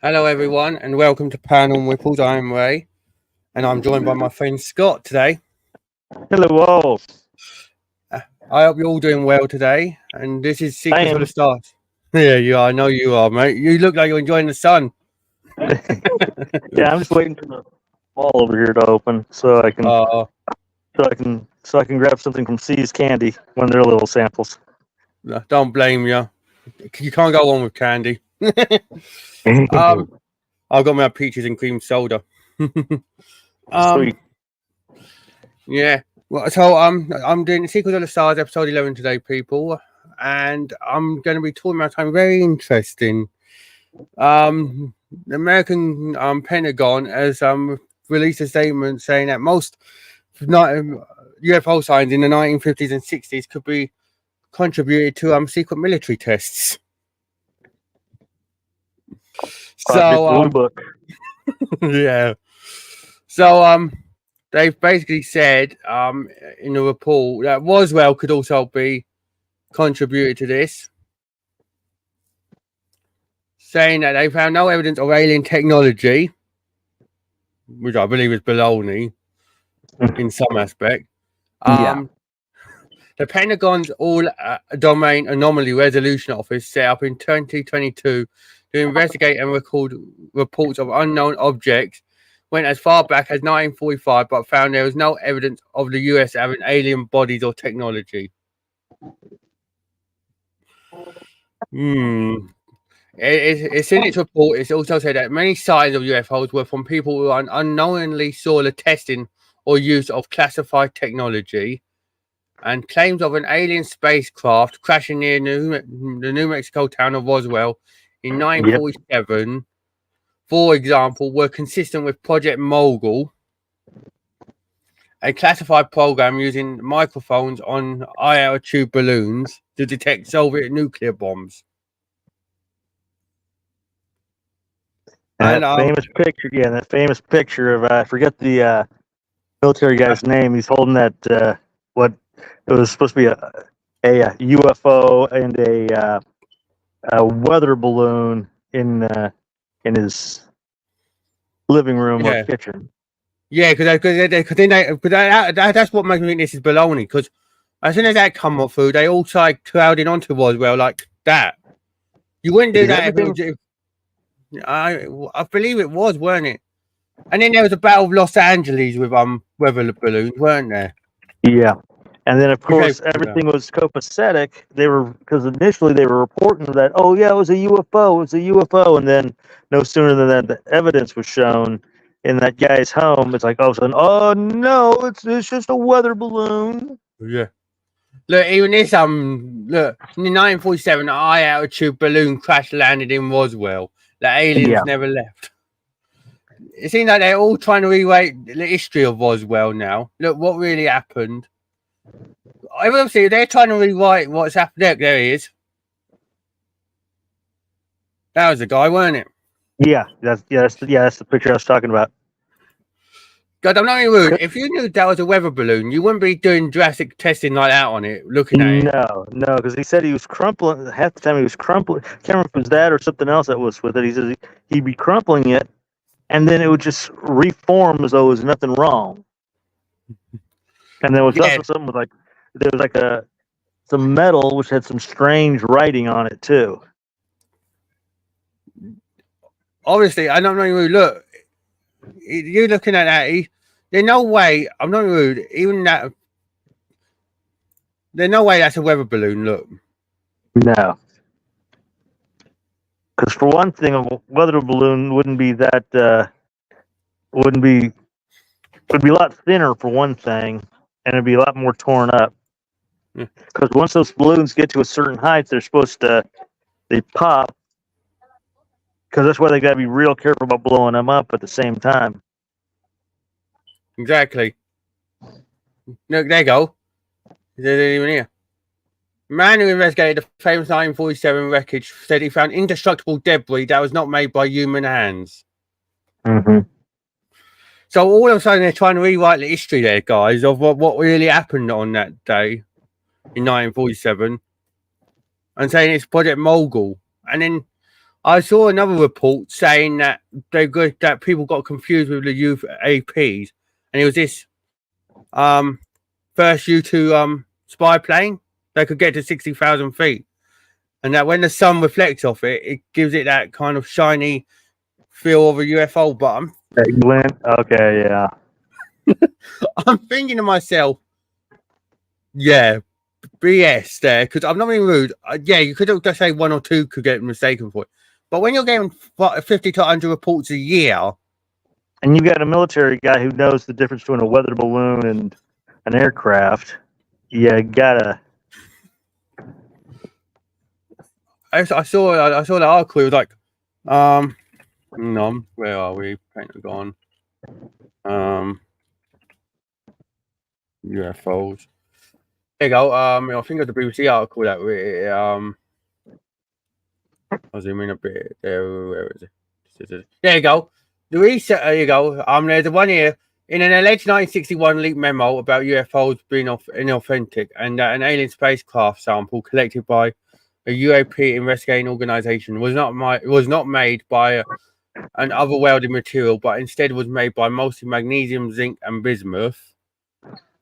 Hello everyone and welcome to Paranormal Reports. I'm Ray and I'm joined by my friend Scott today. Hello all. I hope you're all doing well today, and this is Secrets of the Stars. Yeah, you are. I know you are, mate. You look like you're enjoying the sun. Yeah, I'm just waiting for the wall over here to open so I can grab something from C's Candy, one of their little samples. Don't blame you. You can't go on with candy. I've got my peaches and cream soda. Sweet. Yeah. Well, so I'm doing Secrets of the Stars episode 11 today, people, and I'm going to be talking about something very interesting. The American Pentagon has released a statement saying that most UFO sightings in the 1950s and 60s could be contributed to secret military tests. So book. Yeah. So they've basically said in the report that Roswell could also be contributed to this, saying that they found no evidence of alien technology, which I believe is baloney in some aspect. The Pentagon's All-Domain Anomaly Resolution Office set up in 2022 to investigate and record reports of unknown objects went as far back as 1945, but found there was no evidence of the US having alien bodies or technology. It's in its report. It's also said that many sightings of UFOs were from people who unknowingly saw the testing or use of classified technology, and claims of an alien spacecraft crashing near the New Mexico town of Roswell in 1947, for example, were consistent with Project Mogul, a classified program using microphones on high-altitude balloons to detect Soviet nuclear bombs. And that famous picture of I forget the military guy's name. He's holding that what it was supposed to be a UFO and a weather balloon in his living room or kitchen. Yeah, because that's what makes me think this is baloney. Because as soon as that come up through, they all started crowding onto Roswell like that. You wouldn't do that if I believe it was, weren't it? And then there was a Battle of Los Angeles with weather balloons, weren't there? Yeah. And then, of course, everything was copacetic. Because initially they were reporting that, oh, yeah, it was a UFO. And then no sooner than that, the evidence was shown in that guy's home. It's like, oh no, it's just a weather balloon. Yeah. Look, even this, look, in 1947, a high-altitude balloon crash landed in Roswell. The aliens never left. It seems like they're all trying to rewrite the history of Roswell now. Look, what really happened. Obviously, they're trying to rewrite what's happened. There he is. That was the guy, weren't it? Yeah, that's the picture I was talking about. God, I'm not even rude. If you knew that was a weather balloon, you wouldn't be doing drastic testing like that on it, looking at it. No, because he said he was crumpling. Half the time he was crumpling. I can't remember if it was that or something else that was with it. He said he'd be crumpling it, and then it would just reform as though there was nothing wrong. And there was also something with there was some metal which had some strange writing on it too. Obviously, I don't know. Look, you're looking at that. There's no way. I'm not rude. Even that. There's no way that's a weather balloon. Look. No. Because for one thing, a weather balloon wouldn't be that. Would be a lot thinner for one thing, and it'd be a lot more torn up. Because once those balloons get to a certain height, they pop. Because that's why they got to be real careful about blowing them up at the same time. Exactly. Look, there you go. They're even here. Man who investigated the famous 1947 wreckage said he found indestructible debris that was not made by human hands. Mm-hmm. So all of a sudden they're trying to rewrite the history there, guys, of what really happened on that day in 1947, and saying it's Project Mogul. And then I saw another report saying that that people got confused with the UAPs, and it was this first U-2 spy plane that could get to 60,000 feet, and that when the sun reflects off it, it gives it that kind of shiny feel of a UFO. But Okay, yeah. I'm thinking to myself, yeah, BS there, because I'm not being rude. Yeah, you could just say one or two could get mistaken for it, but when you're getting 50 to 100 reports a year, and you've got a military guy who knows the difference between a weather balloon and an aircraft, you gotta. I saw the article. It was like, no, where are we? Pentagon, UFOs. There you go. I think it was the BBC article that we I'll zoom in a bit. Where is it? There you go. The research. There you go. There's the one here in an alleged 1961 leaked memo about UFOs being inauthentic, and that an alien spacecraft sample collected by a UAP investigating organization was not made by an otherworldly material, but instead was made by mostly magnesium, zinc, and bismuth.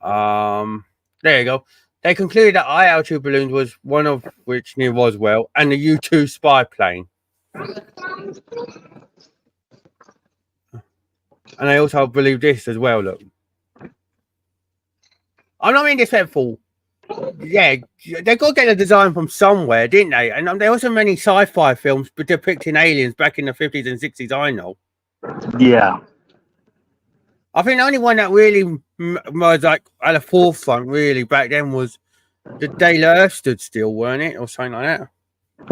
There you go. They concluded that high altitude balloons was one of which near Roswell and the U-2 spy plane. And they also believe this as well. Look, I'm not being disrespectful. Yeah, they got to get a design from somewhere, didn't they? And there were so many sci-fi films depicting aliens back in the 50s and 60s. I know. Yeah. I think the only one that really was like at the forefront really back then was the day the Earth stood still, weren't it, or something like that?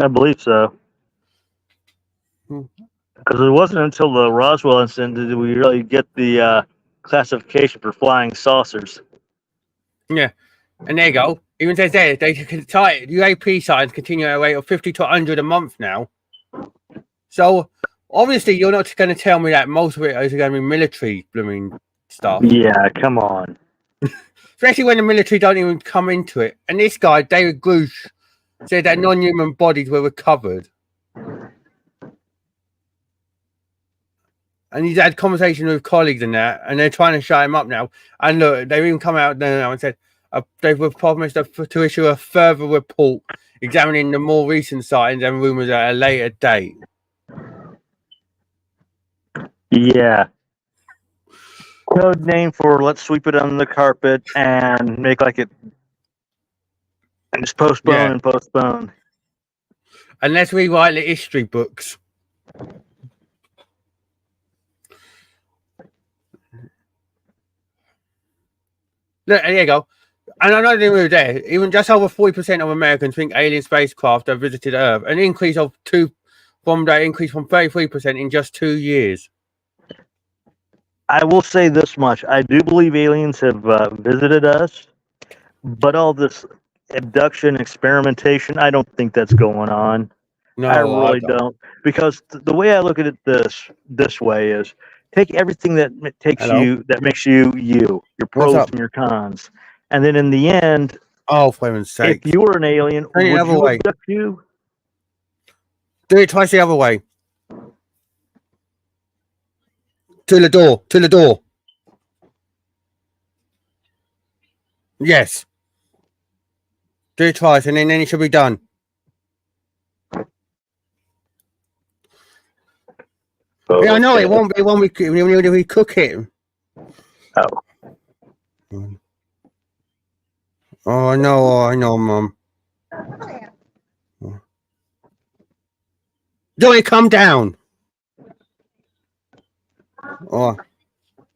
I believe so. Because it wasn't until the Roswell incident did we really get the classification for flying saucers. Yeah, and there you go. Even says there, they can UAP sightings continue at a rate of 50 to 100 a month now. So obviously, you're not going to tell me that most of it is going to be military blooming stuff. Yeah, come on. Especially when the military don't even come into it. And this guy, David Grush, said that non-human bodies were recovered. And he's had conversations with colleagues and that, and they're trying to shut him up now. And look, they've even come out now and said they've promised to issue a further report examining the more recent sightings and rumors at a later date. Yeah. Code name for let's sweep it under the carpet and make like it and just postpone and postpone. And let's rewrite the history books. Look, there you go. And I know they were there. Even just over 40% of Americans think alien spacecraft have visited Earth. An increase of 33% in just 2 years. I will say this much. I do believe aliens have visited us, but all this abduction, experimentation, I don't think that's going on. No, I really don't. Because the way I look at it this way is take everything that makes you, your pros and your cons. And then in the end, for heaven's sake, if you were an alien, would you abduct you? Do it twice the other way. To the door. Yes. Do it twice, and then it should be done. Okay. Yeah, I know it won't be when we cook it. Oh. Oh, I know, Mum. Joey, come down. Oh,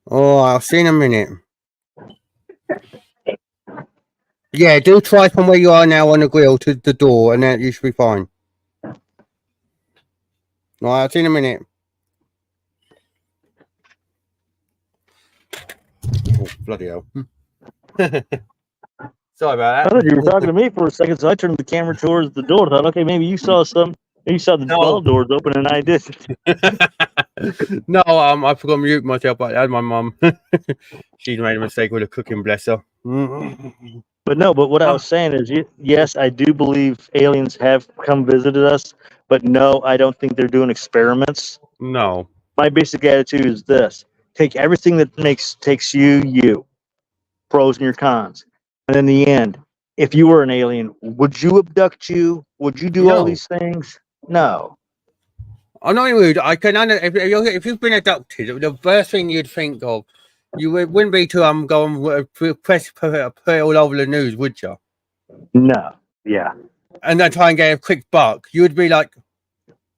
I'll see in a minute. Yeah, do try from where you are now on the grill to the door, and then you should be fine. All right, I'll see in a minute. Oh, bloody hell. Sorry about that. I thought you were talking to me for a second, so I turned the camera towards the door. I thought, okay, maybe you saw some. Maybe you saw the ball doors open, and I didn't. No, I forgot to mute myself, but that's my mum. She's made a mistake with the cooking, bless her. But what I was saying is, yes, I do believe aliens have come visited us, but no, I don't think they're doing experiments. No. My basic attitude is this: take everything that takes you, pros and your cons, and in the end, if you were an alien, would you abduct you? Would you do all these things? No. I'm not rude. I can if you've been abducted, the first thing you'd think of, you wouldn't be to go and put it all over the news, would you? No. Yeah. And then try and get a quick buck. You would be like,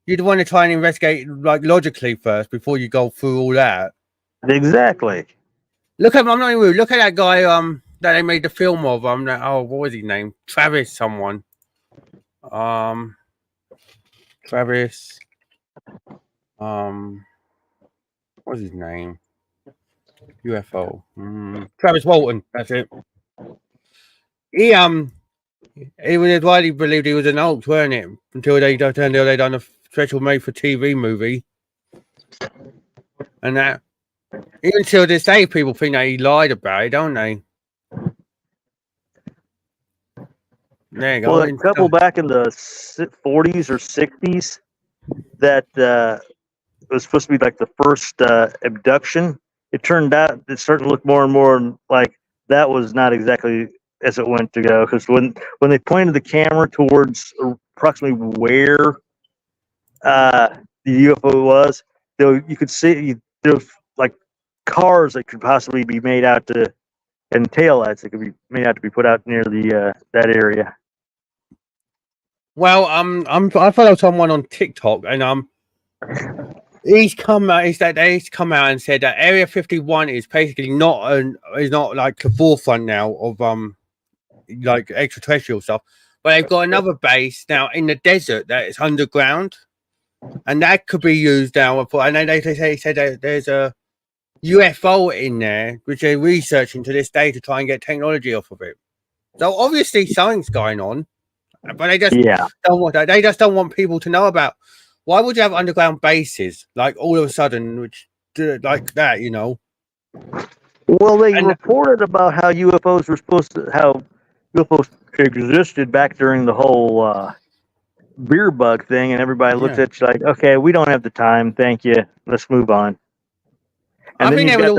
you'd want to try and investigate like logically first before you go through all that. Exactly. Look at I'm not rude. Look at that guy that they made the film of. What was his name? Travis someone. Travis. What's his name? UFO. Travis Walton. That's it. He was widely believed he was an hoax, weren't it? Until they done a special made-for-TV movie, and that even till this day, people think that he lied about it, don't they? There you go. Well, a couple back in the 40s or 60s that was supposed to be like the first abduction. It turned out it started to look more and more like that was not exactly as it went to go, because when they pointed the camera towards approximately where the UFO was, you could see there was like cars that could possibly be made out to, and taillights that could be made out to be put out near the that area. Well, I follow someone on TikTok, and he's come out and said that Area 51 is basically not like the forefront now of like extraterrestrial stuff, but they've got another base now in the desert that is underground, and that could be used now for. And they said that there's a UFO in there which they're researching to this day to try and get technology off of it. So obviously something's going on, but they just don't want that. They just don't want people to know about. Why would you have underground bases like all of a sudden, which like that, you know? Well, they reported about how UFOs existed back during the whole beer bug thing, and everybody looks at you like, okay, we don't have the time, thank you, let's move on. And then you got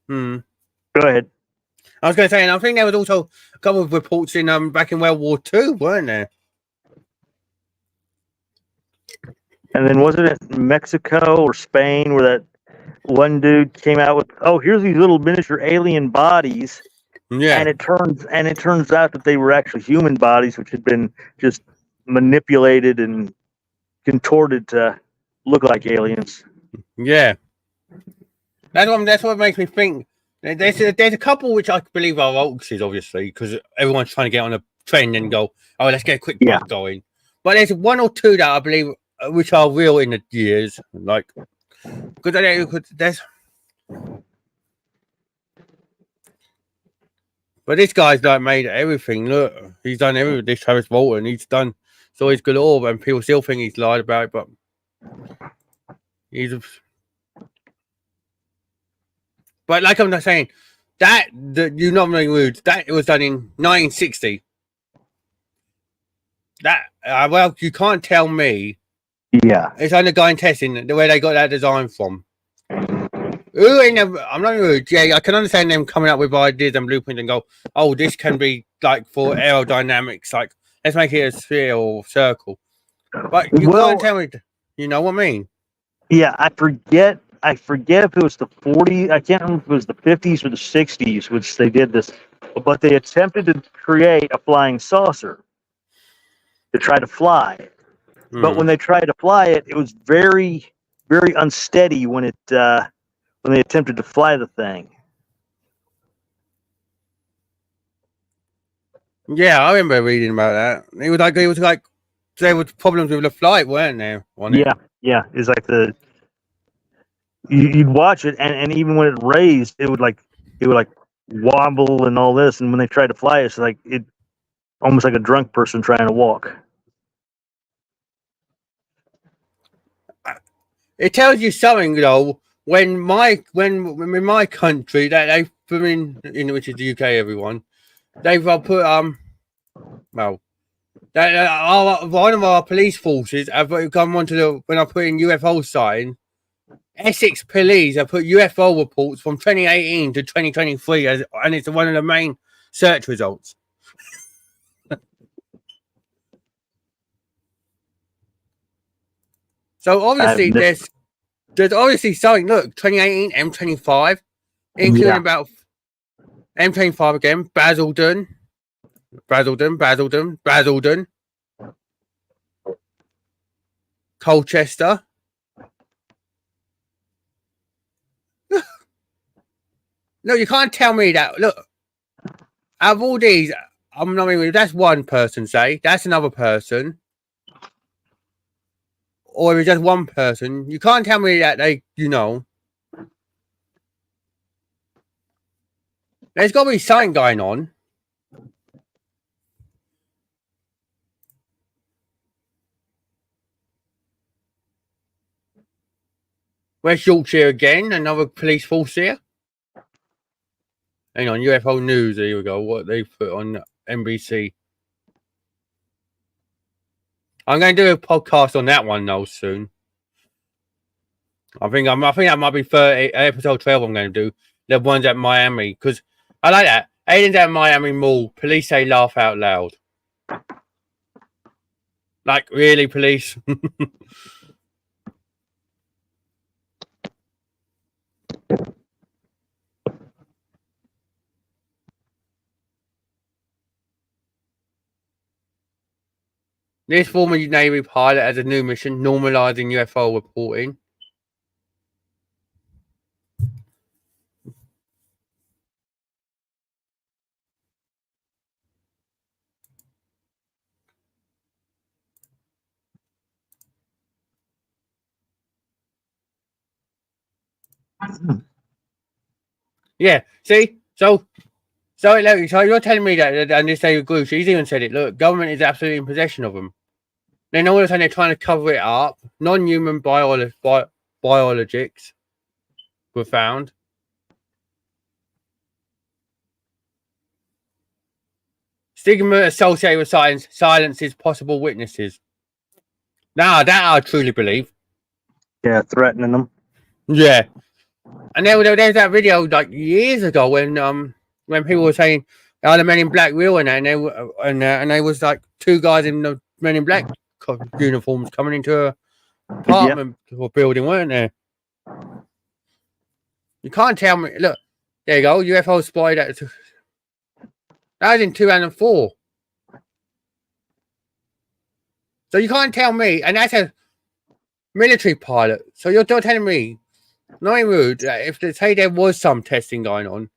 that. Go ahead. I was going to say, and I think there was also a couple of reports in back in World War II, weren't there? And then wasn't it Mexico or Spain where that one dude came out with, here's these little miniature alien bodies, and it turns out that they were actually human bodies, which had been just manipulated and contorted to look like aliens. Yeah, that's what makes me think. There's a couple which I believe are hoaxes, obviously, because everyone's trying to get on a trend and go, let's get a quick buck going. But there's one or two that I believe which are real in the years, like because there's. But this guy's like made everything. Look, he's done everything. This Travis Walton, he's done stories galore, and people still think he's lied about it. But but like I'm not saying that you're not being rude. That it was done in 1960. That well, you can't tell me. Yeah, it's undergoing testing where they got that design from. I'm not rude. Yeah, I can understand them coming up with ideas and blueprints and go, this can be like for aerodynamics, like let's make it a sphere or circle. But you can't tell me, you know what I mean? Yeah, I forget I forget if it was the 40s. I can't remember if it was the 50s or the 60s, which they did this. But they attempted to create a flying saucer to try to fly. But when they tried to fly it, it was very, very unsteady when they attempted to fly the thing. Yeah, I remember reading about that. It was like there were problems with the flight, weren't there? Yeah. It's like you'd watch it, and even when it raised, it would wobble and all this. And when they tried to fly it, it's like almost like a drunk person trying to walk. It tells you something, though. When in my country, that in which is the UK, everyone, they've put well, one of our police forces have come onto when I put in UFO sign. Essex police have put UFO reports from 2018 to 2023 and it's one of the main search results. So obviously there's obviously something. Look, 2018 M25, including about M25 again, Basildon, Colchester. No, you can't tell me that. Look, out of all these, I'm not even. That's one person. Say that's another person, or if it's just one person, you can't tell me that there's got to be something going on. West Yorkshire again, another police force here. Hang on, UFO News. Here we go. What they put on NBC. I'm going to do a podcast on that one though soon. I think that might be episode 12. I'm going to do the ones at Miami because I like that. Aliens at Miami Mall. Police say laugh out loud. Like really, police. This former Navy pilot has a new mission, normalizing UFO reporting. Yeah, see? So you're telling me that, and this David Grush, he's even said it, look, government is absolutely in possession of them. Then all of a sudden they're trying to cover it up. Non-human biologics were found. Stigma associated with silences possible witnesses. Now that I truly believe. Yeah, threatening them. Yeah. And there's that video like years ago when people were saying, "Are the Men in Black real?" and they was like two guys in the Men in Black uniforms coming into a apartment or building, weren't there? You can't tell me. Look, there you go. UFO spotted that was in 2004. So you can't tell me, and that's a military pilot. So you're telling me. Not rude. If they say there was some testing going on,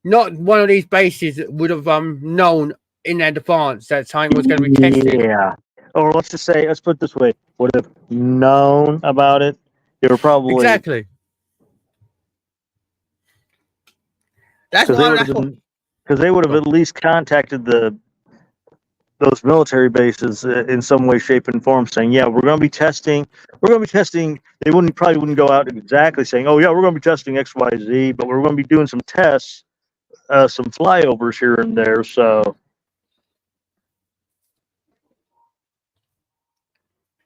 not one of these bases would have known in advance that something was going to be tested. Yeah. Or let's put it this way: would have known about it. They were probably exactly. Because they would have at least contacted those military bases in some way, shape, and form, saying, "Yeah, we're going to be testing. We're going to be testing." They probably wouldn't go out exactly saying, "Oh, yeah, we're going to be testing X, Y, Z," but we're going to be doing some tests, some flyovers here and there. So,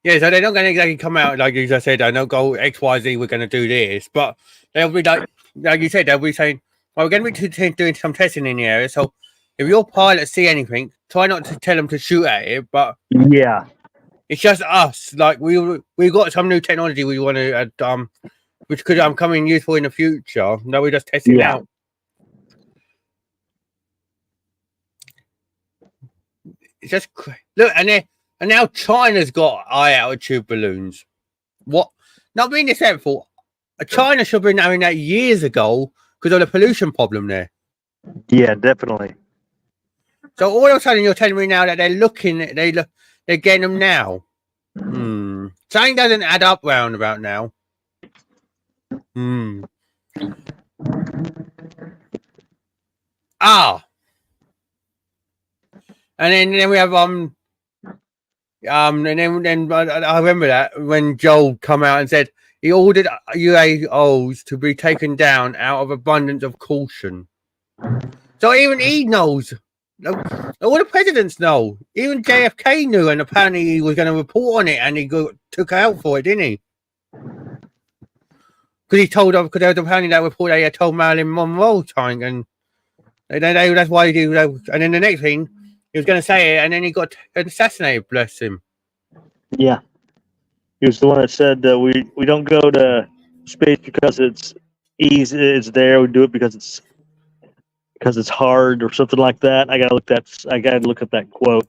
yeah, so they're not going to exactly come out like I said. I know go X, Y, Z. We're going to do this, but they'll be like you said, they'll be saying, "Well, we're going to be doing some testing in the area." So, if your pilots see anything, try not to tell them to shoot at it. But yeah, it's just us. Like we got some new technology we want to which could come in useful in the future. No, we're just testing out. It's just look, and now China's got high altitude balloons. What? Not being disrespectful, China should have been having that years ago because of the pollution problem there. Yeah, definitely. So all of a sudden, you're telling me now that they're getting them now. Something doesn't add up round about now. And then we have and then I remember that when Joel come out and said he ordered UAOs to be taken down out of abundance of caution. So even he knows. All the presidents know. Even JFK knew, and apparently he was going to report on it, and he took out for it, didn't he? Because he told them, because there was apparently that report they had told Marilyn Monroe time, and that's why he did. And then the next thing, he was going to say it, and then he got assassinated. Bless him. Yeah, he was the one that said we don't go to space because it's easy. It's there. We do it because it's hard or something like that. I gotta look at that quote.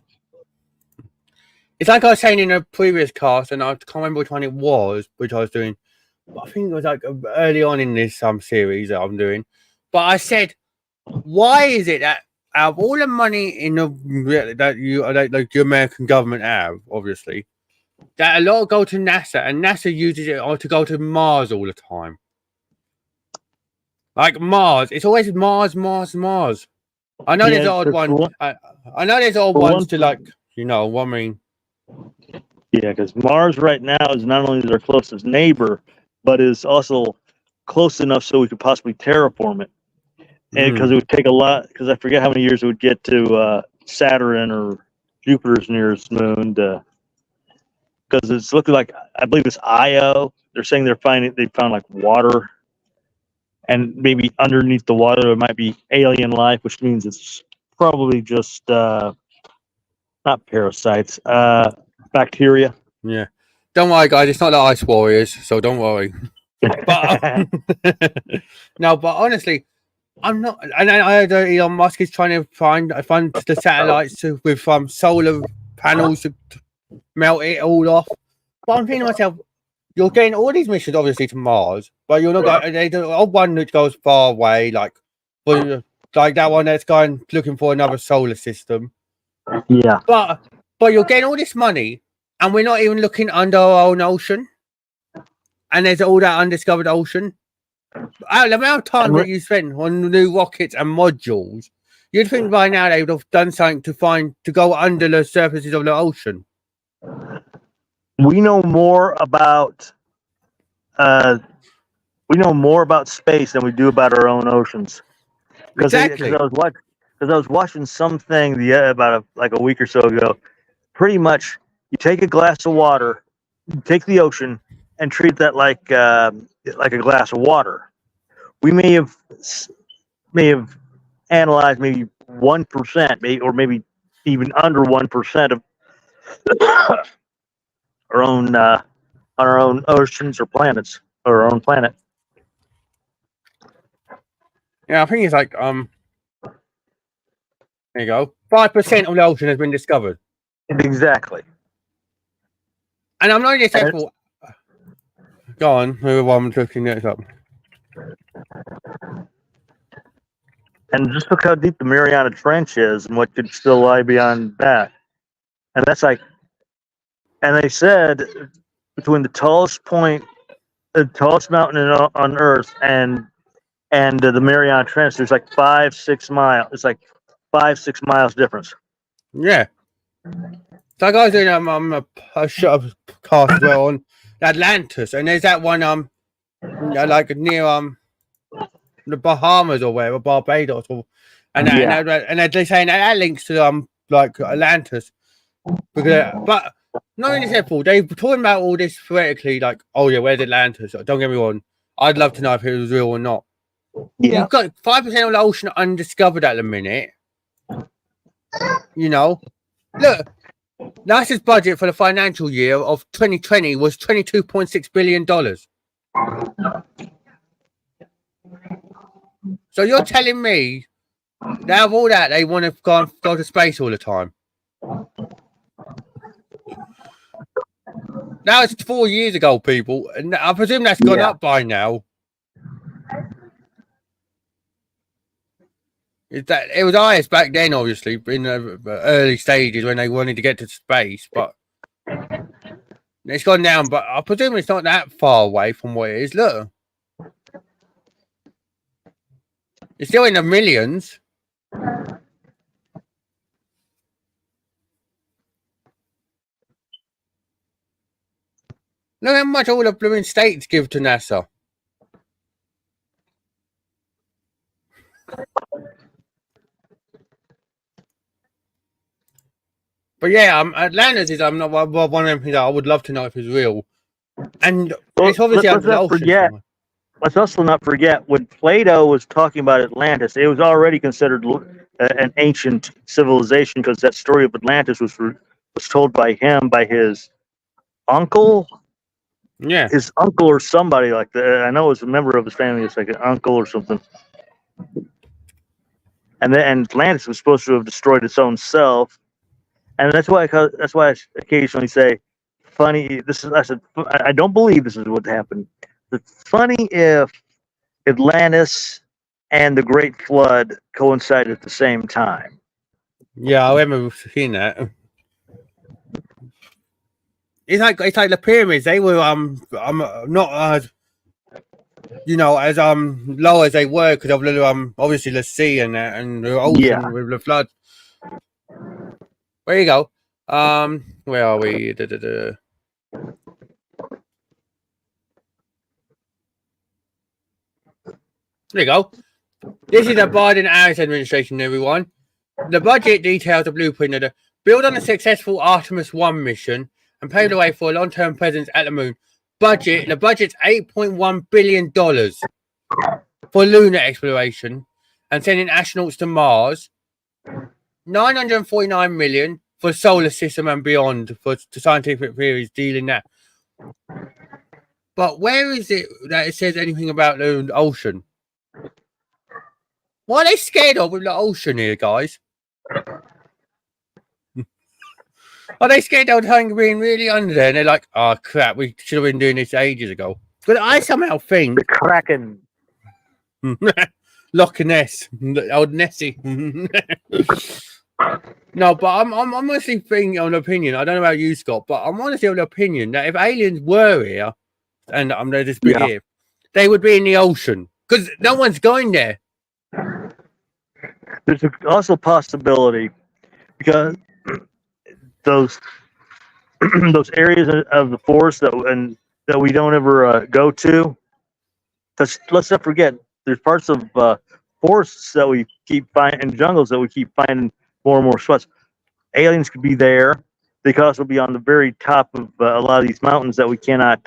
It's like I was saying in a previous cast, and I can't remember which one it was, which I was doing. But I think it was like early on in this series that I'm doing. But I said, why is it that out of all the money in that the American government have, obviously, that a lot go to NASA, and NASA uses it to go to Mars all the time? Like Mars, it's always Mars. I know there's odd ones. I know there's odd ones to what I mean. Yeah, because Mars right now is not only their closest neighbor, but is also close enough so we could possibly terraform it. And because it would take a lot, because I forget how many years it would get to Saturn or Jupiter's nearest moon. Because it's looking like, I believe it's Io. They're saying they found like water. And maybe underneath the water, there might be alien life, which means it's probably just not parasites, bacteria. Yeah. Don't worry, guys. It's not the Ice Warriors, so don't worry. But no, but honestly, I'm not. And I heard Elon Musk is trying to find the satellites with solar panels to melt it all off. But I'm thinking to myself, you're getting all these missions, obviously, to Mars, but you're not going. There's one that goes far away, like that one that's going looking for another solar system. Yeah. But you're getting all this money, and we're not even looking under our own ocean. And there's all that undiscovered ocean. The amount of time that you spend on new rockets and modules, you'd think by now they would have done something to go under the surfaces of the ocean. We know more about space than we do about our own oceans. Exactly. Because I was watching something about a week or so ago. Pretty much, you take a glass of water, you take the ocean, and treat that like a glass of water. We may have analyzed maybe 1%, or maybe even under 1% of our own oceans or planets, or our own planet. Yeah, I think it's like there you go. 5% of the ocean has been discovered. Exactly. And I'm not just careful. Go on, I'm looking this up. And just look how deep the Mariana Trench is and what could still lie beyond that. And that's like, and they said between the tallest mountain on Earth and the Mariana Trench, there's like 5-6 miles. It's like 5-6 miles difference. Yeah. So I was doing a shot of cast as well on Atlantis, and there's that one like near the Bahamas or wherever, Barbados, and they're saying that links to like Atlantis, but not really simple. They're talking about all this theoretically, like, oh yeah, where's Atlantis? Don't get me wrong, I'd love to know if it was real or not. Yeah, you've got 5% of the ocean undiscovered at the minute. Look, NASA's budget for the financial year of 2020 was $22.6 billion. So you're telling me now of all that they want to go to space all the time? Now it's 4 years ago, people, and I presume that's gone up by now. It was highest back then, obviously, in the early stages when they wanted to get to space, but it's gone down. But I presume it's not that far away from what it is. Look, it's still in the millions. Look how much all the blooming states give to NASA. But yeah, Atlantis is not one of them things that I would love to know if it's real. And it's obviously under the ocean. Let's also not forget when Plato was talking about Atlantis, it was already considered an ancient civilization because that story of Atlantis was told by him by his uncle. Yeah, his uncle or somebody like that. I know it was a member of his family. It's like an uncle or something. And Atlantis was supposed to have destroyed its own self. And that's why I occasionally say, funny. I don't believe this is what happened. It's funny if Atlantis and the Great Flood coincided at the same time. Yeah, I remember seeing that. It's like the pyramids. They were not as as low as they were because of the obviously the sea and the ocean with the flood. There you go. Where are we? There you go. This is the Biden-Harris administration, everyone. The budget details the blueprint of the build on a successful Artemis 1 mission and pave the way for a long-term presence at the moon. The budget's $8.1 billion for lunar exploration and sending astronauts to Mars. $949 million for solar system and beyond for scientific theories dealing that. But where is it that it says anything about the ocean? What are they scared of with the ocean here, guys? Are they scared of being really under there? And they're like, oh crap, we should have been doing this ages ago. But I somehow think the Kraken. Loch Ness, old Nessie. No, but I'm honestly thinking of an opinion. I don't know about you, Scott, but I'm honestly of the opinion that if aliens were here, and they're just here, they would be in the ocean because no one's going there. There's also a possibility because those areas of the forest that we don't ever go to. Let's not forget, there's parts of forests that we keep finding, and jungles that we keep finding more and more spots. Aliens could be there. They could also be on the very top of a lot of these mountains that we cannot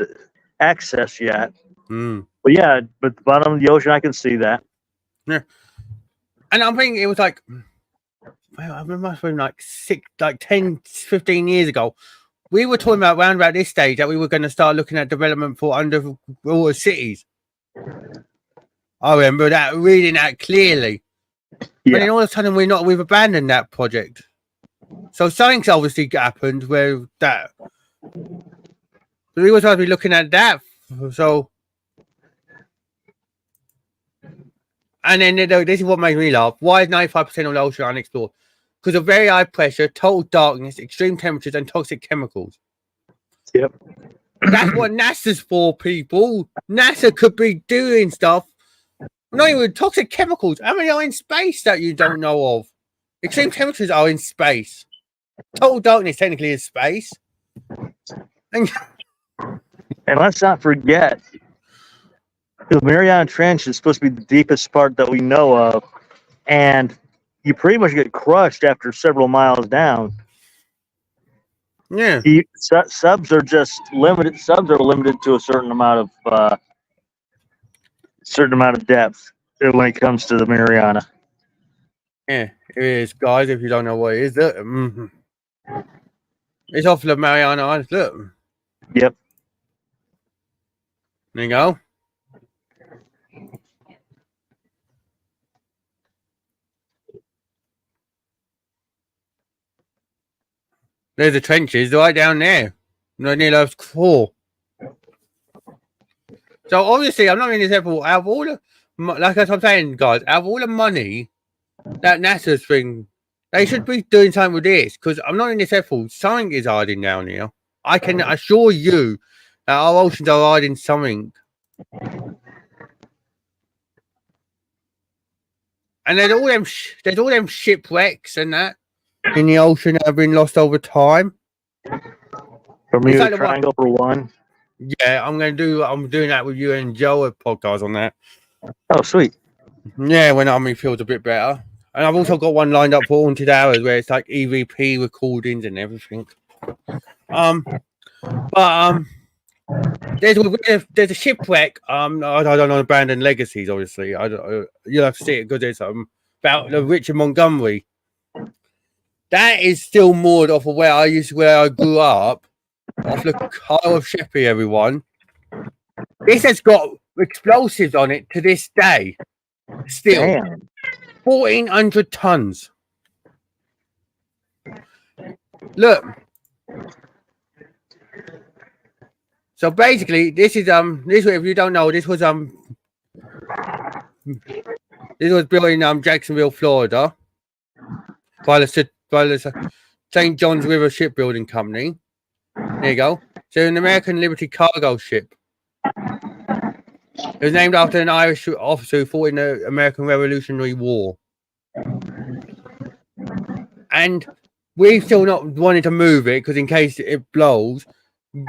access yet. But yeah, but the bottom of the ocean, I can see that. Yeah. And I'm thinking it was like, well, I must have been like 10, 15 years ago. We were talking about around about this stage that we were going to start looking at development for underwater cities. I remember that, reading that clearly. Yeah. But then all of a sudden we've abandoned that project. So something's obviously happened where that. We were supposed to be looking at that. So. And then this is what makes me laugh. Why is 95% of the ocean unexplored? Because of very high pressure, total darkness, extreme temperatures, and toxic chemicals. Yep. That's what NASA's for, people. NASA could be doing stuff. Not even toxic chemicals. How many are in space that you don't know of? Extreme temperatures are in space. Total darkness technically is space. And let's not forget, the Mariana Trench is supposed to be the deepest part that we know of, and you pretty much get crushed after several miles down. Yeah. Subs are just limited. Subs are limited to a certain amount of depth when it comes to the Mariana. Yeah, it is, guys. If you don't know what it is, look. It's off the Mariana Islands. Look. Yep. There you go. There's the trenches right down there. Near Earth's core. So obviously, I'm not in this level. Out of all the, like I'm saying, guys, out of all the money that NASA's thing, they should be doing something with this, because I'm not in this level. Something is hiding down here. I can assure you that our oceans are hiding something. And there's all them shipwrecks and that in the ocean that have been lost over time. Bermuda Triangle for one. Yeah, I'm doing that with you and Joe, a podcast on that. Oh, sweet. Yeah, when Army feels a bit better. And I've also got one lined up for Haunted Hours where it's like EVP recordings and everything. There's a shipwreck. I don't know, Abandoned Legacies, obviously. You'll have to see it because there's about the Richard Montgomery. That is still moored off of where I grew up, off the Isle of Sheppey, everyone. This has got explosives on it to this day. Still. Damn. 1,400 tons. Look. So basically, this is if you don't know, this was built in Jacksonville, Florida, by the St. John's River Shipbuilding Company. There you go. So an American Liberty cargo ship. It was named after an Irish officer who fought in the American Revolutionary War. And we've still not wanted to move it because in case it blows.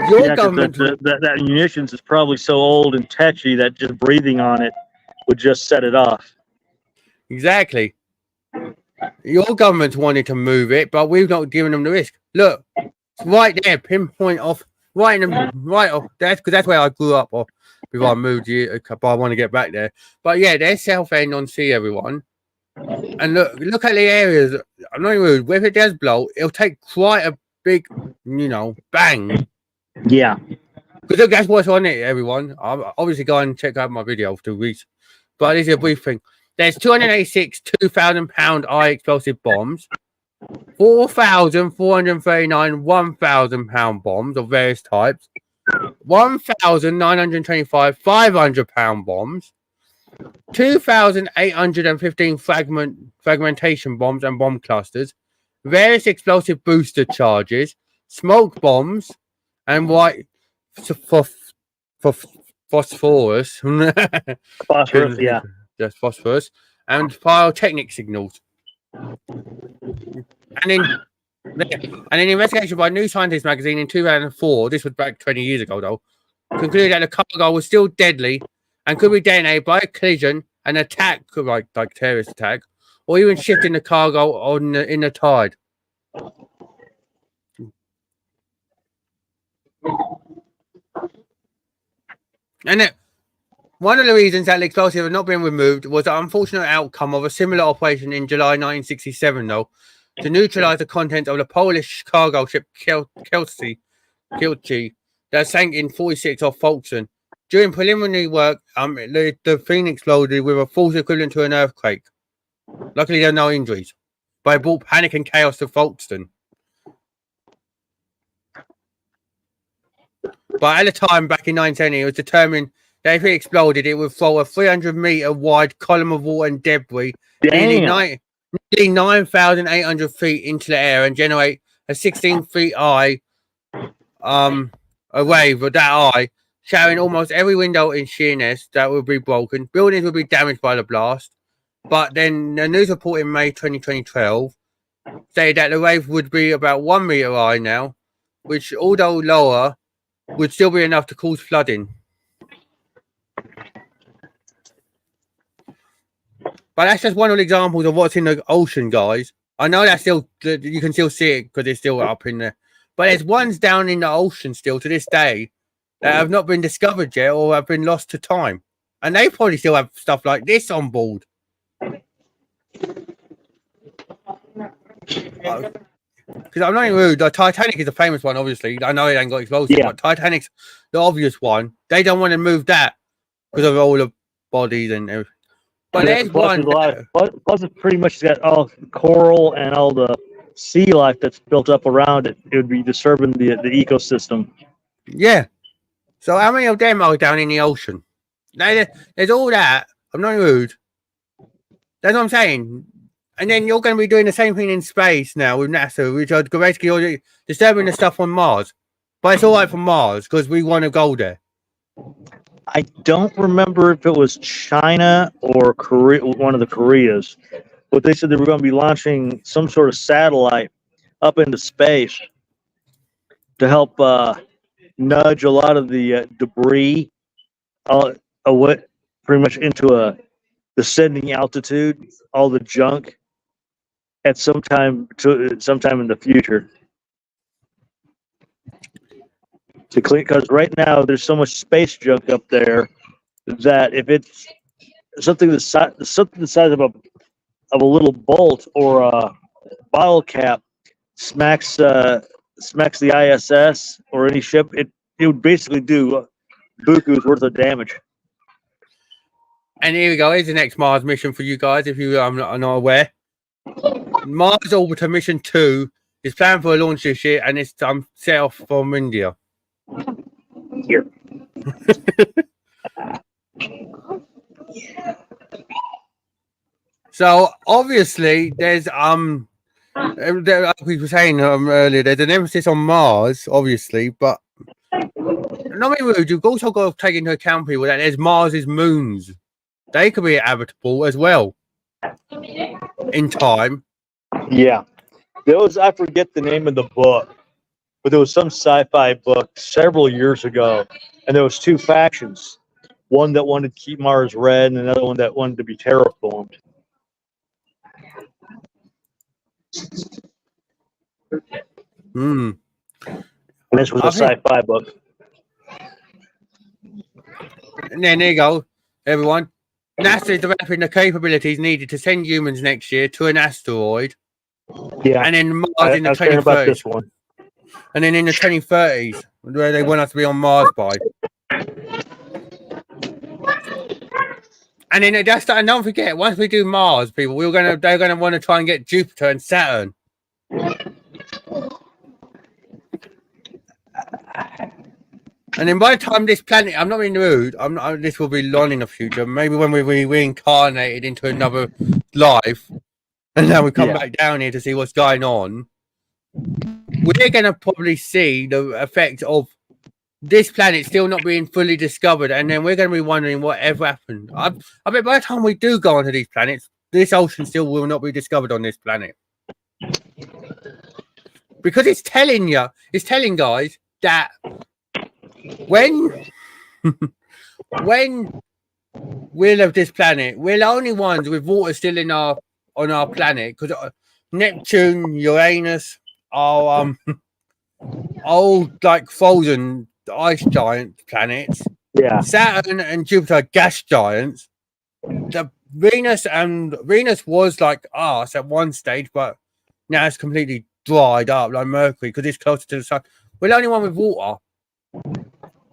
Your government, that munitions is probably so old and tetchy that just breathing on it would just set it off. Exactly. Your government wanted to move it, but we've not given them the risk. Look, it's right there, pinpoint off, right off. That's where I grew up off before I moved here. But I want to get back there. But yeah, there's South End on sea, everyone. And look at the areas. I'm not even rude. If it does blow, it'll take quite a big, bang. Yeah. Because look, that's what's on it, everyone. I'll obviously go and check out my video to read. But this is a brief thing. There's 286 2,000-pound high explosive bombs, 4,439 1,000-pound bombs of various types, 1,925 500-pound bombs, 2,815 fragmentation bombs and bomb clusters, various explosive booster charges, smoke bombs, and white phosphorus. Phosphorus, yeah. Just phosphorus. And pyrotechnic signals. And in investigation by New Scientist magazine in 2004, this was back 20 years ago though, concluded that the cargo was still deadly and could be detonated by a collision, an attack, like terrorist attack, or even shifting the cargo in the tide. And one of the reasons that the explosive had not been removed was the unfortunate outcome of a similar operation in July 1967, though, to neutralize the content of the Polish cargo ship Kielce that sank in 46 off Folkestone. During preliminary work, the thing exploded with a force equivalent to an earthquake. Luckily, there were no injuries, but it brought panic and chaos to Folkestone. But at the time, back in 1970, it was determined that if it exploded, it would throw a 300-meter wide column of water and debris nearly 9,800 feet into the air and generate a 16 feet high a wave of that high, shattering almost every window in Sheerness that would be broken. Buildings would be damaged by the blast. But then the news report in May 2012 stated that the wave would be about 1 meter high now, which, although lower, would still be enough to cause flooding. But that's just one of the examples of what's in the ocean, guys. I know that you can still see it because it's still up in there. But there's ones down in the ocean still to this day that have not been discovered yet or have been lost to time. And they probably still have stuff like this on board. because I'm not even rude. The Titanic is a famous one, obviously. I know it ain't got explosives, but Titanic's the obvious one. They don't want to move that because of all the bodies and everything. But there's plus one. Plus, it's pretty much got all coral and all the sea life that's built up around it. It would be disturbing the ecosystem. Yeah. So how many of them are down in the ocean? There's all that. I'm not rude. That's what I'm saying. And then you're going to be doing the same thing in space now with NASA, which are basically disturbing the stuff on Mars. But it's all right for Mars because we want to go there. I don't remember if it was China or Korea, one of the Koreas, but they said they were going to be launching some sort of satellite up into space to help nudge a lot of the debris away, pretty much into a descending altitude, all the junk at sometime in the future. To clean, because right now there's so much space junk up there that if it's something the size of a little bolt or a bottle cap smacks the ISS or any ship, it would basically do buku's worth of damage. And here we go. Here's the next Mars mission for you guys, if you are not aware. Mars Orbiter Mission 2 is planned for a launch this year, and it's set off from India. Here. So obviously, there's like we were saying earlier, there's an emphasis on Mars, obviously, but not being rude, you've also got to take into account people that there's Mars's moons. They could be habitable as well in time. Yeah, there was, I forget the name of the book, but there was some sci-fi book several years ago, and there was two factions, one that wanted to keep Mars red and another one that wanted to be terraformed. And this was a sci-fi book. And then there you go, everyone. NASA is developing the capabilities needed to send humans next year to an asteroid. Yeah, and then Mars in the 2030s. And then in the 2030s, where they want us to be on Mars by. And then that's and don't forget, once we do Mars, people, they're gonna want to try and get Jupiter and Saturn. And then by the time this planet, I'm not being rude, this will be long in the future. Maybe when we reincarnated into another life, and now we come back down here to see what's going on, we're going to probably see the effect of this planet still not being fully discovered, and then we're going to be wondering whatever happened. I bet by the time we do go onto these planets, this ocean still will not be discovered on this planet. Because it's telling guys that when we'll have this planet, we're the only ones with water still on our planet, because Neptune, Uranus are old, like frozen ice giant planets. Yeah. Saturn and Jupiter are gas giants. The Venus was like us at one stage, but now it's completely dried up, like Mercury, because it's closer to the sun. We're the only one with water.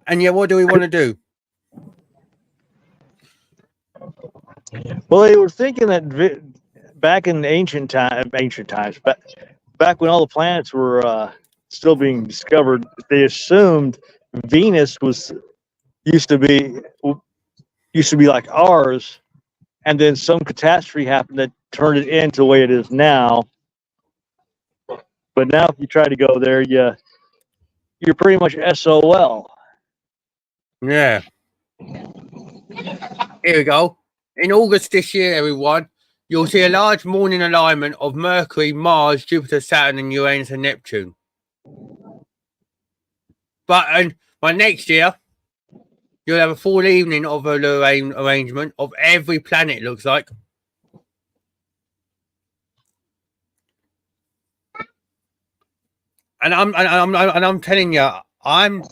And yet, what do we want to do? Well, they were thinking that back in ancient times, back when all the planets were still being discovered, they assumed Venus used to be like ours, and then some catastrophe happened that turned it into the way it is now. But now, if you try to go there, you're pretty much SOL. Yeah. Here we go. In August this year, everyone, you'll see a large morning alignment of Mercury, Mars, Jupiter, Saturn, and Uranus and Neptune. But by next year, you'll have a full evening of an arrangement of every planet, it looks like. And I'm telling you, I'm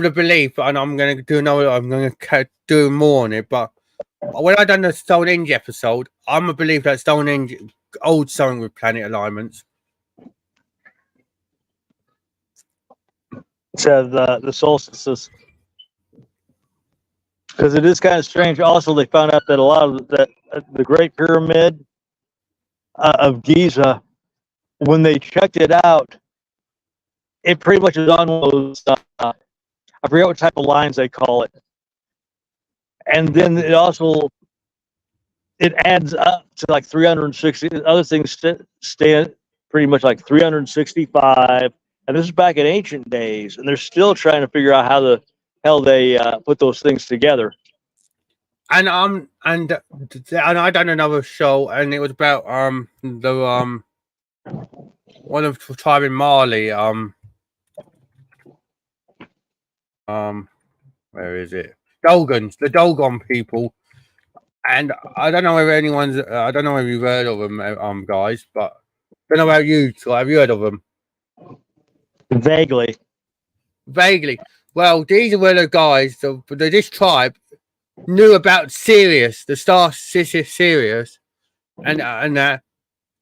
the belief, and I'm going to do more on it. But when I done the Stonehenge episode, I'm a believer that Stonehenge holds something with planet alignments. to the solstices. Because it is kind of strange. Also, they found out that a lot of the Great Pyramid of Giza, when they checked it out, it pretty much is on one of those, I forget what type of lines they call it. And then it adds up to like 360. Other things stay pretty much like 365. And this is back in ancient days. And they're still trying to figure out how the hell they put those things together. And I done another show, and it was about the one of the tribe in Mali. Where is it? Dogons, the Dogon people. And I don't know whether anyone's. I don't know whether you've heard of them, guys. But I don't know about you. So have you heard of them? Vaguely. Well, these were the guys. This tribe knew about Sirius, the star Sirius, and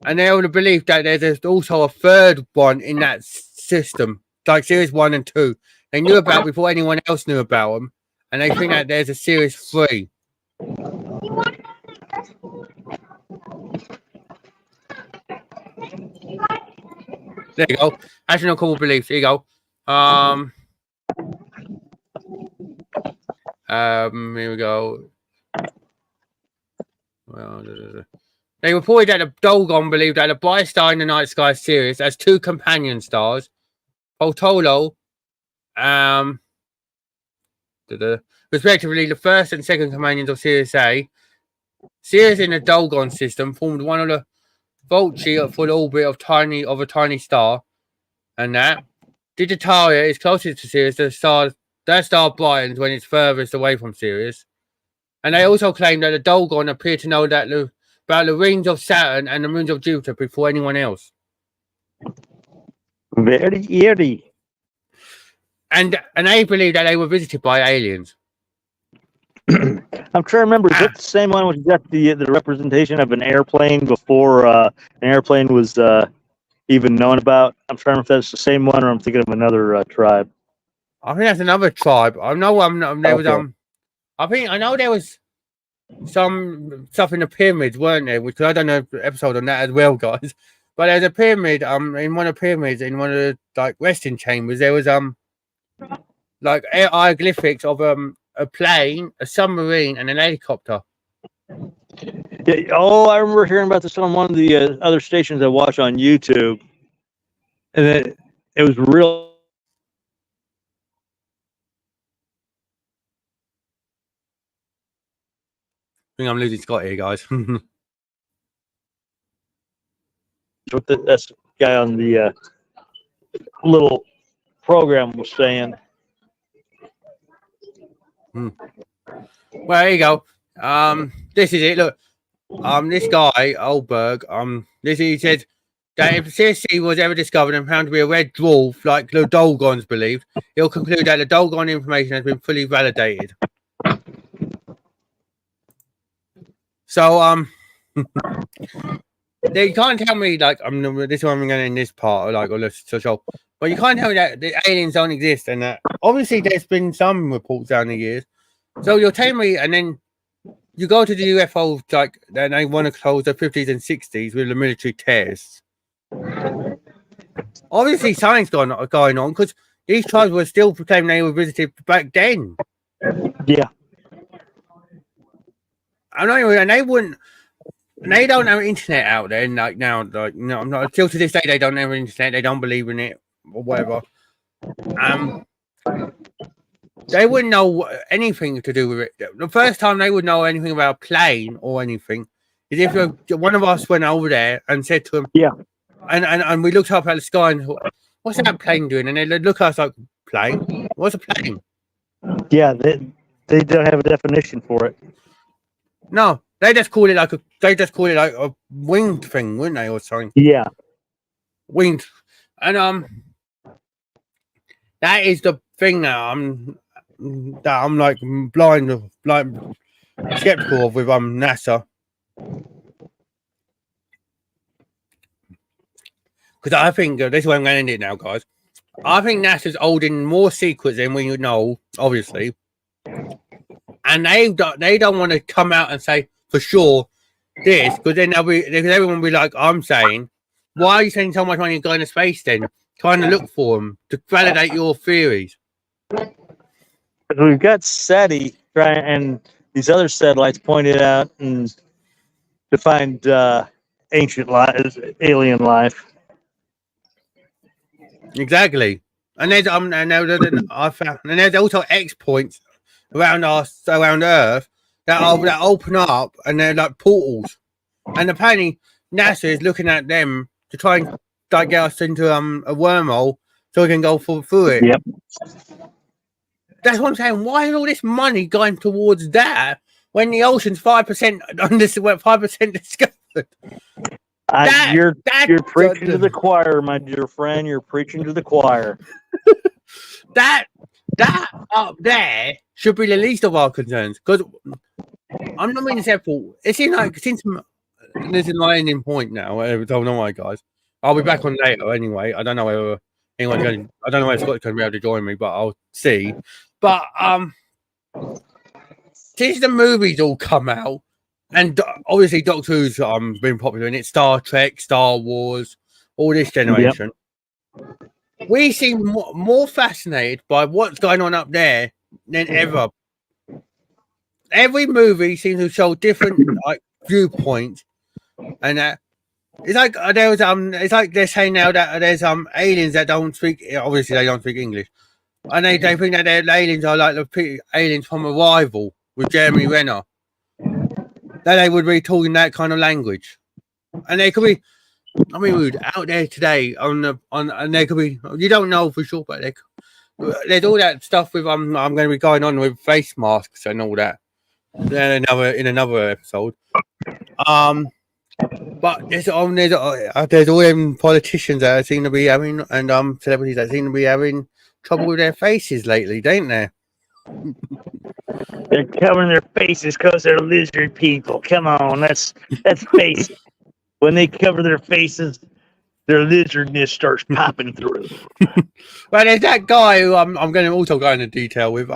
they all believed that there's also a third one in that system, like Sirius 1 and 2. They knew about before anyone else knew about them, and they think that there's a Sirius 3. There you go. Astronomical beliefs. There you go. Here we go. Well, they reported that the Dogon believed that the bright star in the night sky Sirius has two companion stars, Potolo, respectively the first and second companions of Sirius A. Sirius in the Dogon system formed one of the Vulci for the orbit of a tiny star, and that Digitalia is closest to Sirius. That star brightens when it's furthest away from Sirius. And they also claim that the Dogon appear to know about the rings of Saturn and the moons of Jupiter before anyone else. Very eerie. And they believe that they were visited by aliens. I'm trying to remember. Is that the same one which got the representation of an airplane before an airplane was even known about? I'm trying to remember if that's the same one or I'm thinking of another tribe. I think that's another tribe. I know there was I know there was some stuff in the pyramids, weren't there? Which I don't know the episode on that as well, guys. But there's a pyramid in one of the pyramids in one of the like resting chambers. There was like hieroglyphics of a plane, a submarine, and an helicopter. Yeah, oh, I remember hearing about this on one of the other stations I watch on YouTube, and it was real. I think I'm losing Scott here, guys. What that guy on the little program was saying. Well, there you go. This is it. Look, this guy Oldberg, he said that if CSC was ever discovered and found to be a red dwarf, like the Dolgons believed, he'll conclude that the Dolgon information has been fully validated. So, they can't tell me like this is why I'm going to end this part, like or this show. But you can't tell me that the aliens don't exist, and that obviously there's been some reports down the years. So you're telling me, and then you go to the UFO, like, and they want to close the 50s and 60s with the military tests. Obviously, something's going on because these tribes were still proclaiming they were visited back then. Yeah. I know, and they wouldn't. And they don't have internet out there, like now. Like, no, I'm not. Until to this day, they don't have internet. They don't believe in it or whatever. They wouldn't know anything to do with it. The first time they would know anything about a plane or anything is if one of us went over there and said to them, "Yeah," and we looked up at the sky and thought, "What's that plane doing?" And they look at us like, "Plane? What's a plane?" Yeah, they don't have a definition for it. No, they just call it like a winged thing, wouldn't they, or something? Yeah, winged, and that is the thing that I'm like blind skeptical of with NASA, because I think this is where I'm going to end it now, guys. I think NASA's holding more secrets than we know, obviously, and they don't want to come out and say for sure this, because then everyone will be like, I'm saying, why are you spending so much money going to space then, trying to look for them to validate your theories? We've got SETI and these other satellites pointed out and to find ancient life, alien life. Exactly, and there's there's also X points around Earth that open up, and they're like portals, and apparently NASA is looking at them to try and get us into a wormhole so we can go through it. Yep. That's what I'm saying. Why is all this money going towards that when the ocean's 5% on this 5% discovered? You're preaching to the choir, my dear friend. You're preaching to the choir. that up there should be the least of our concerns, because I'm not being simple. It seems like since there's an ending point now, I don't know why, guys. I'll be back on later anyway. I don't know whether anyone's going. I don't know whether Scott's going to be able to join me, but I'll see. But since the movies all come out, and obviously Doctor Who's been popular in it, Star Trek, Star Wars, all this generation, we seem more fascinated by what's going on up there than ever. Every movie seems to show different viewpoints, and it's like it's like they're saying now that there's aliens that don't speak. Obviously, they don't speak English, and they think that their aliens are like the aliens from Arrival with Jeremy Renner. That they would be talking that kind of language, and they could be. I mean, out there today and they could be. You don't know for sure, but there's all that stuff with I'm going to be going on with face masks and all that. Then in another episode. But there's all them politicians that seem to be having, and celebrities that seem to be having trouble with their faces lately, don't they? They're covering their faces because they're lizard people. Come on, let's face it. When they cover their faces, their lizardness starts popping through. Well, there's that guy who I'm going to also go into detail with,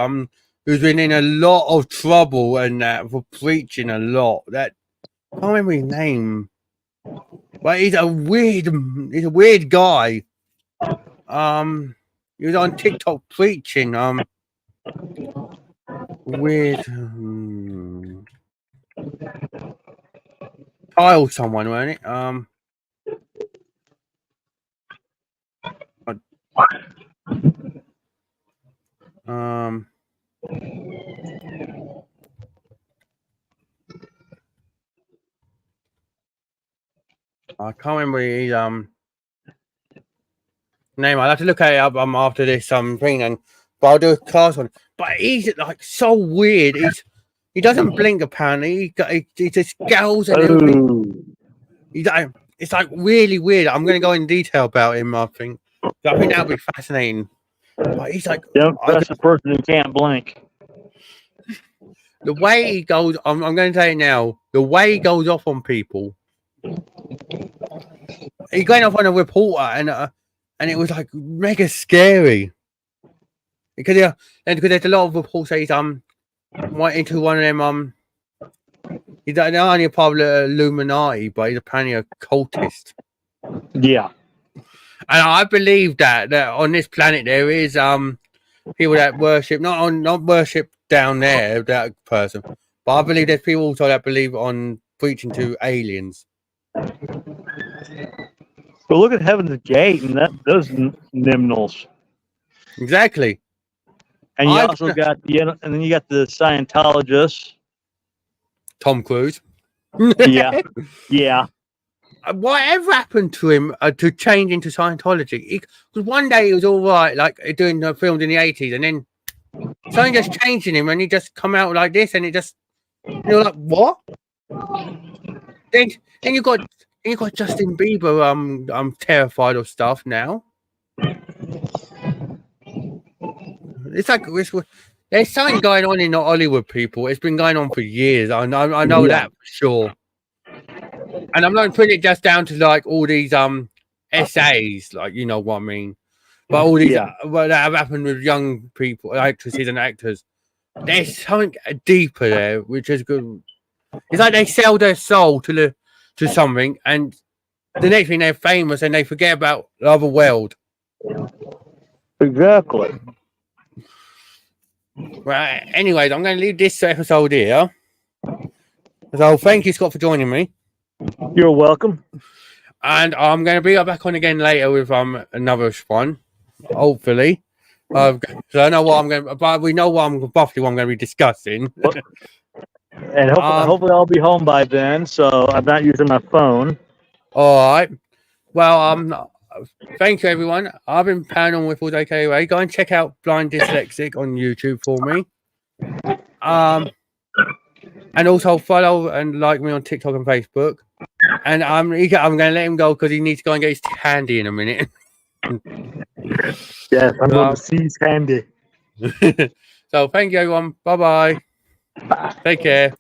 who's been in a lot of trouble and for preaching a lot. That I can't remember his name, but he's a weird guy. He was on TikTok preaching. Weird. Kyle, someone, weren't it? I can't remember his name. I'll have to look at it up after this thing, but I'll do a class on. But he's like so weird. He doesn't blink apparently. He just scowls and everything. It's like really weird. I'm going to go in detail about him. I think that'll be fascinating. But he's like, that's the person who can't blink. The way he goes, I'm going to tell you now. The way he goes off on people. He going off on a reporter, and it was like mega scary. Because there's a lot of reports that he's went into one of them he's not only a part of the Illuminati, but he's apparently a cultist. Yeah. And I believe that on this planet there is people that worship not worship down there, that person, but I believe there's people also that believe on preaching to aliens. But look at Heaven's Gate and those nimnals. Exactly. And you also got and then you got the Scientologists. Tom Cruise. Yeah. Whatever happened to him to change into Scientology? Because one day he was all right, like doing films in the 80s, and then something just changed in him, and he just come out like this, and it just you're like, what? Then you got Justin Bieber. I'm terrified of stuff now. It's like there's something going on in the Hollywood, people. It's been going on for years. I know that for sure. And I'm not putting it just down to like all these essays, like you know what I mean. But all these that have happened with young people, actresses and actors, there's something deeper there, which is good. It's like they sell their soul to something, and the next thing they're famous and they forget about the other world. Exactly. Right. Anyways, I'm going to leave this episode here. So thank you, Scott, for joining me. You're welcome. And I'm going to bring it back on again later with another one, hopefully. So I know what I'm going to, but we know roughly what I'm going to be discussing. And hopefully I'll be home by then, so I'm not using my phone. All right. Well, thank you, everyone. I've been Paranormal with AKA. Go and check out Blind Dyslexic on YouTube for me. And also follow and like me on TikTok and Facebook. And I'm going to let him go because he needs to go and get his candy in a minute. Yes, I'm going to seize candy. So thank you, everyone. Bye-bye. Take care.